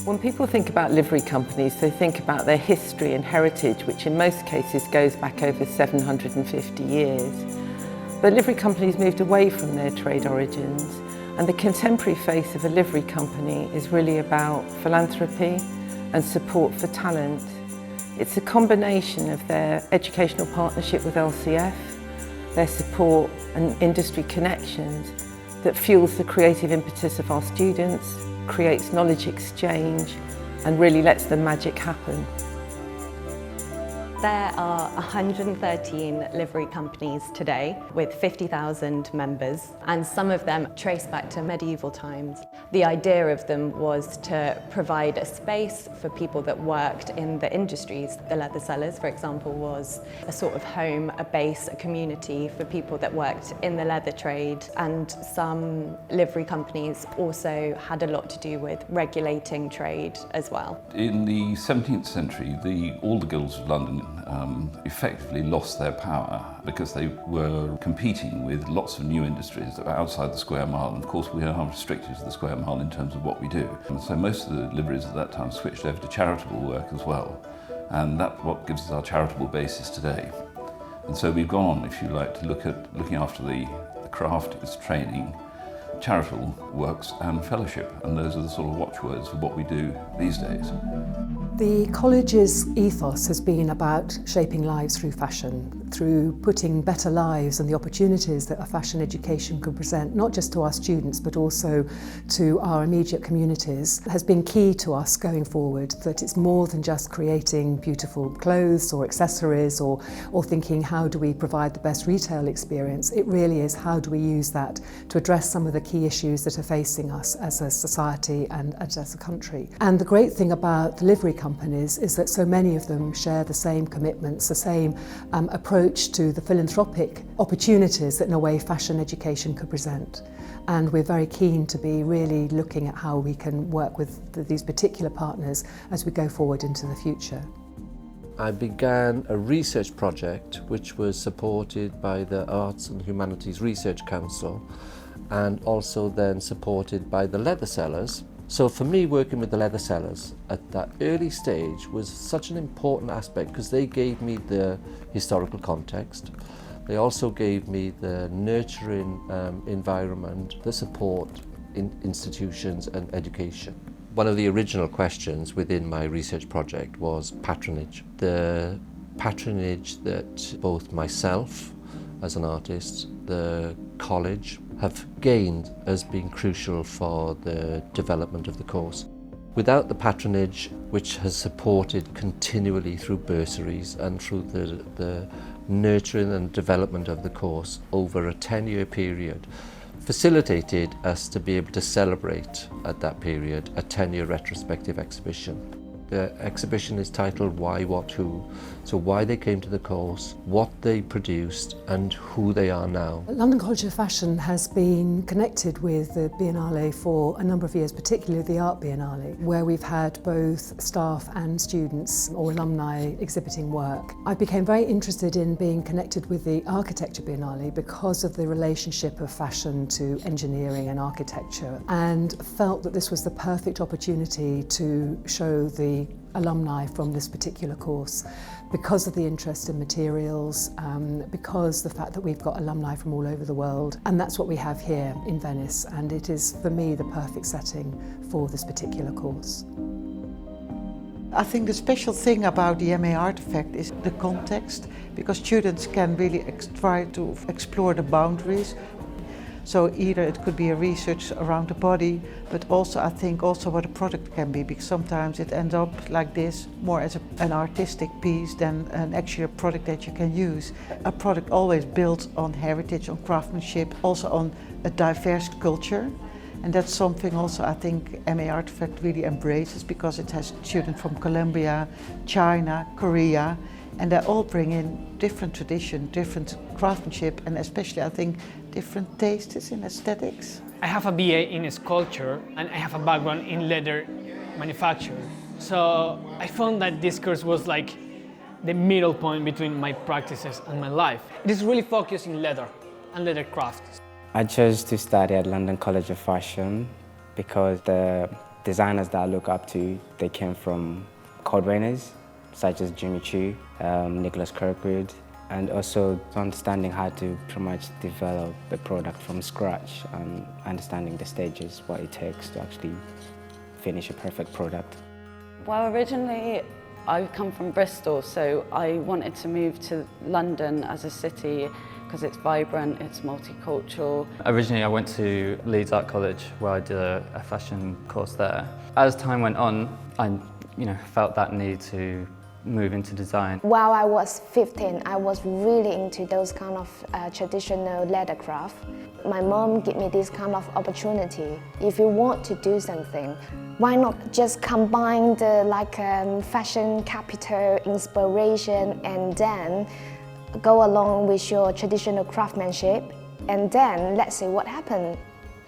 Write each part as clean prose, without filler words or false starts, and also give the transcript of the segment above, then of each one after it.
When people think about livery companies, they think about their history and heritage, which in most cases goes back over 750 years. But livery companies moved away from their trade origins, and the contemporary face of a livery company is really about philanthropy and support for talent. It's a combination of their educational partnership with LCF, their support and industry connections that fuels the creative impetus of our students, creates knowledge exchange and really lets the magic happen. There are 113 livery companies today with 50,000 members, and some of them trace back to medieval times. The idea of them was to provide a space for people that worked in the industries. The leather sellers, for example, was a sort of home, a base, a community for people that worked in the leather trade, and some livery companies also had a lot to do with regulating trade as well. In the 17th century, all the guilds of London effectively lost their power because they were competing with lots of new industries that were outside the square mile. And of course, we are restricted to the square mile in terms of what we do. And so most of the liveries at that time switched over to charitable work as well. And that's what gives us our charitable basis today. And so we've gone on, if you like, to looking after the craft, its training, charitable works and fellowship. And those are the sort of watchwords for what we do these days. The college's ethos has been about shaping lives through fashion, through putting better lives and the opportunities that a fashion education could present, not just to our students but also to our immediate communities, has been key to us going forward, that it's more than just creating beautiful clothes or accessories or thinking how do we provide the best retail experience. It really is how do we use that to address some of the key issues that are facing us as a society and as a country. And the great thing about the livery companies is that so many of them share the same commitments, the same approach to the philanthropic opportunities that in a way fashion education could present. And we're very keen to be really looking at how we can work with these particular partners as we go forward into the future. I began a research project which was supported by the Arts and Humanities Research Council and also then supported by the leather sellers. So for me, working with the leather sellers at that early stage was such an important aspect because they gave me the historical context. They also gave me the nurturing environment, the support in institutions and education. One of the original questions within my research project was patronage. The patronage that both myself as an artist, the college, have gained as being crucial for the development of the course. Without the patronage, which has supported continually through bursaries and through the nurturing and development of the course over a 10-year period, facilitated us to be able to celebrate at that period a 10-year retrospective exhibition. The exhibition is titled Why, What, Who. So why they came to the course, what they produced and who they are now. London College of Fashion has been connected with the Biennale for a number of years, particularly the Art Biennale, where we've had both staff and students or alumni exhibiting work. I became very interested in being connected with the Architecture Biennale because of the relationship of fashion to engineering and architecture, and felt that this was the perfect opportunity to show the alumni from this particular course because of the interest in materials, because the fact that we've got alumni from all over the world, and that's what we have here in Venice, and it is for me the perfect setting for this particular course. I think the special thing about the MA Artifact is the context, because students can really try to explore the boundaries. So either it could be a research around the body, but also I think also what a product can be, because sometimes it ends up like this, more as an artistic piece than an actual product that you can use. A product always built on heritage, on craftsmanship, also on a diverse culture. And that's something also I think MA Artifact really embraces, because it has students from Colombia, China, Korea, and they all bring in different tradition, different craftsmanship, and especially I think different tastes in aesthetics. I have a BA in sculpture and I have a background in leather manufacture. So I found that this course was like the middle point between my practices and my life. It is really focused in leather and leather crafts. I chose to study at London College of Fashion because the designers that I look up to, they came from code-winners such as Jimmy Choo, Nicholas Kirkwood, and also understanding how to pretty much develop the product from scratch and understanding the stages, what it takes to actually finish a perfect product. Well, originally I come from Bristol, so I wanted to move to London as a city because it's vibrant, it's multicultural. Originally I went to Leeds Art College where I did a fashion course there. As time went on, I felt that need to move into design. While I was 15, I was really into those kind of traditional leather craft. My mom gave me this kind of opportunity. If you want to do something, why not just combine the fashion capital inspiration and then go along with your traditional craftsmanship, and then let's see what happened.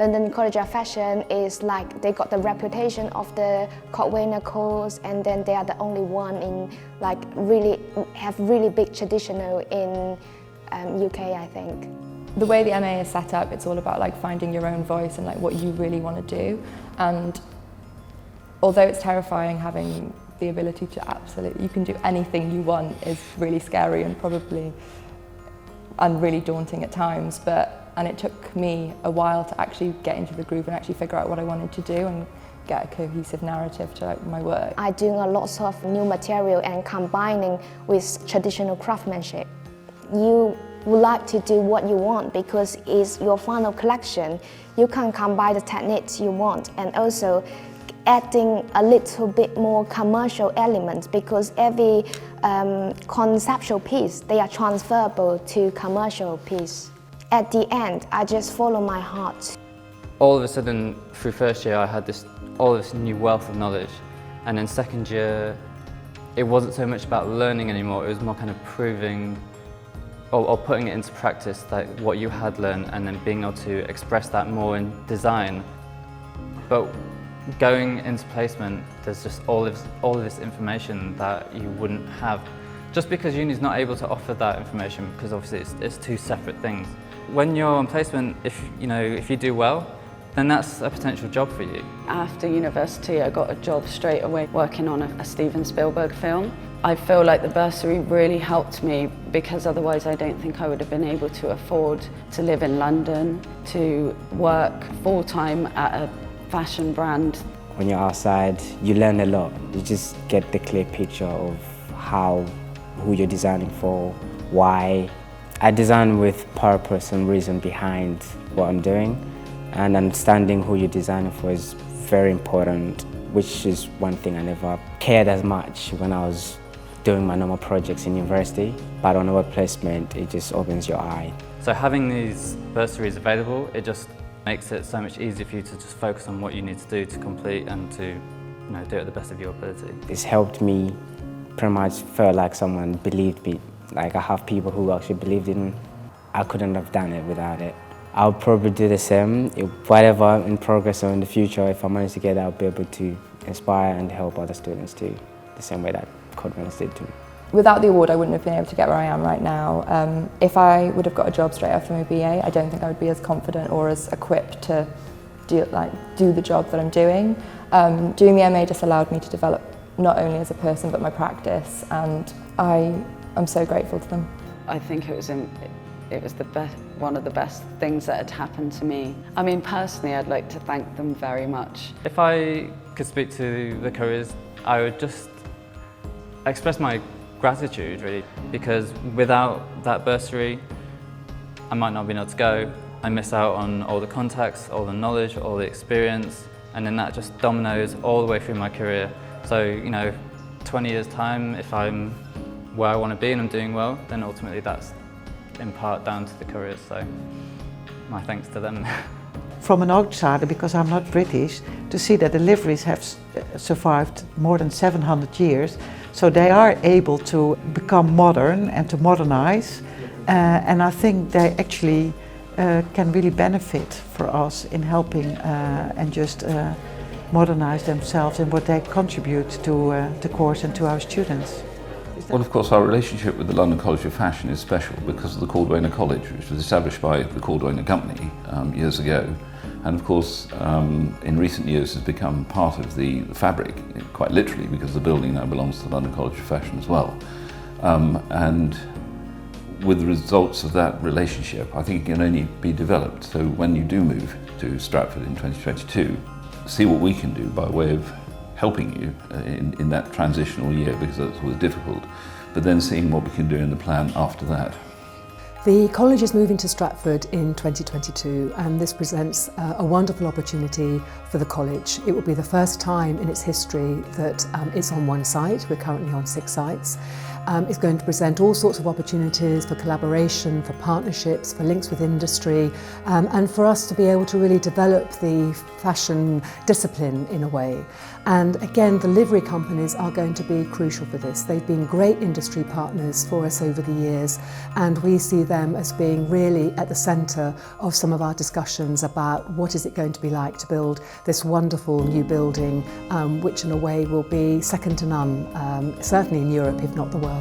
London College of Fashion is they got the reputation of the code-winner course, and then they are the only one in really big traditional in UK, I think. The way the MA is set up, it's all about finding your own voice and what you really want to do. And although it's terrifying, having the ability to you can do anything you want is really scary and really daunting at times. And it took me a while to actually get into the groove and actually figure out what I wanted to do and get a cohesive narrative to my work. I'm doing a lot of new material and combining with traditional craftsmanship. You would like to do what you want because it's your final collection. You can combine the techniques you want and also adding a little bit more commercial elements because every conceptual piece, they are transferable to commercial piece. At the end, I just follow my heart. All of a sudden, through first year, I had all this new wealth of knowledge. And in second year, it wasn't so much about learning anymore, it was more kind of proving or putting it into practice, what you had learned, and then being able to express that more in design. But going into placement, there's just all of this information that you wouldn't have. Just because uni's not able to offer that information, because obviously it's two separate things. When you're on placement, if you do well, then that's a potential job for you. After university, I got a job straight away working on a Steven Spielberg film. I feel like the bursary really helped me because otherwise I don't think I would have been able to afford to live in London, to work full-time at a fashion brand. When you're outside, you learn a lot. You just get the clear picture of who you're designing for, why. I design with purpose and reason behind what I'm doing, and understanding who you're designing for is very important, which is one thing I never cared as much when I was doing my normal projects in university, but on a work placement, it just opens your eye. So having these bursaries available, it just makes it so much easier for you to just focus on what you need to do to complete and to do it at the best of your ability. It's helped me pretty much feel like someone believed me. I have people who actually believed in me. I couldn't have done it without it. I'll probably do the same. Whatever in progress or in the future, if I manage to get it, I'll be able to inspire and help other students too, the same way that Codrunners did too. Without the award, I wouldn't have been able to get where I am right now. If I would have got a job straight after my BA, I don't think I would be as confident or as equipped to do the job that I'm doing. Doing the MA just allowed me to develop not only as a person but my practice, and I'm so grateful to them. I think it was one of the best things that had happened to me. I mean, personally, I'd like to thank them very much. If I could speak to the careers, I would just express my gratitude, really, because without that bursary, I might not have been able to go. I miss out on all the contacts, all the knowledge, all the experience, and then that just dominoes all the way through my career. So, 20 years' time, if I'm where I want to be and I'm doing well, then ultimately that's in part down to the careers, so my thanks to them. From an outsider, because I'm not British, to see that the liveries have survived more than 700 years, so they are able to become modern and to modernize, and I think they actually can really benefit for us in helping and just modernize themselves and what they contribute to the course and to our students. Well, of course, our relationship with the London College of Fashion is special because of the Cordwainer College, which was established by the Cordwainer Company years ago. And of course, in recent years has become part of the fabric, quite literally, because the building now belongs to the London College of Fashion as well. And with the results of that relationship, I think it can only be developed. So when you do move to Stratford in 2022, see what we can do by way of helping you in that transitional year, because that's always difficult, but then seeing what we can do in the plan after that. The college is moving to Stratford in 2022, and this presents a wonderful opportunity for the college. It will be the first time in its history that it's on one site. We're currently on 6 sites. It's going to present all sorts of opportunities for collaboration, for partnerships, for links with industry, and for us to be able to really develop the fashion discipline in a way. And again, the livery companies are going to be crucial for this. They've been great industry partners for us over the years, and we see them as being really at the centre of some of our discussions about what is it going to be like to build this wonderful new building, which in a way will be second to none, certainly in Europe, if not the world.